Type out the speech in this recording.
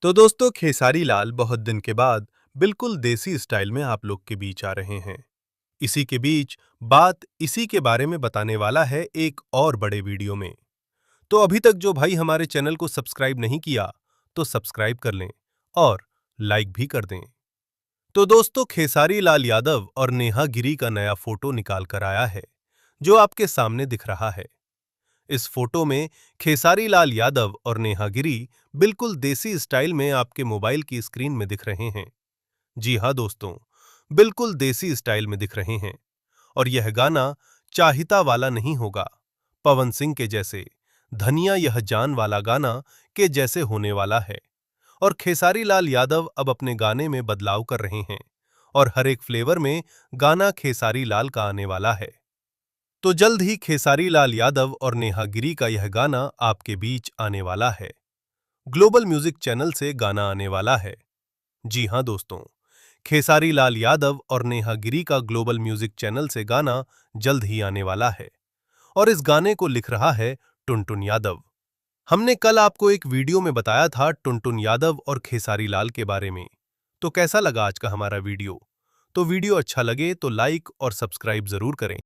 तो दोस्तों खेसारी लाल बहुत दिन के बाद बिल्कुल देसी स्टाइल में आप लोग के बीच आ रहे हैं। इसी के बीच बात इसी के बारे में बताने वाला है एक और बड़े वीडियो में। तो अभी तक जो भाई हमारे चैनल को सब्सक्राइब नहीं किया तो सब्सक्राइब कर लें और लाइक भी कर दें। तो दोस्तों खेसारी लाल यादव और नेहा गिरी का नया फोटो निकाल कर आया है जो आपके सामने दिख रहा है। इस फोटो में खेसारी लाल यादव और नेहा गिरी बिल्कुल देसी स्टाइल में आपके मोबाइल की स्क्रीन में दिख रहे हैं। जी हां दोस्तों, बिल्कुल देसी स्टाइल में दिख रहे हैं। और यह गाना चाहिता वाला नहीं होगा, पवन सिंह के जैसे धनिया यह जान वाला गाना के जैसे होने वाला है। और खेसारी लाल यादव अब अपने गाने में बदलाव कर रहे हैं और हर एक फ्लेवर में गाना खेसारी लाल का आने वाला है। तो जल्द ही खेसारी लाल यादव और नेहा गिरी का यह गाना आपके बीच आने वाला है। ग्लोबल म्यूजिक चैनल से गाना आने वाला है। जी हां दोस्तों, खेसारी लाल यादव और नेहा गिरी का ग्लोबल म्यूजिक चैनल से गाना जल्द ही आने वाला है और इस गाने को लिख रहा है टुनटुन यादव। हमने कल आपको एक वीडियो में बताया था टुनटुन यादव और खेसारी लाल के बारे में। तो कैसा लगा आज का हमारा वीडियो? तो वीडियो अच्छा लगे तो लाइक और सब्सक्राइब जरूर करें।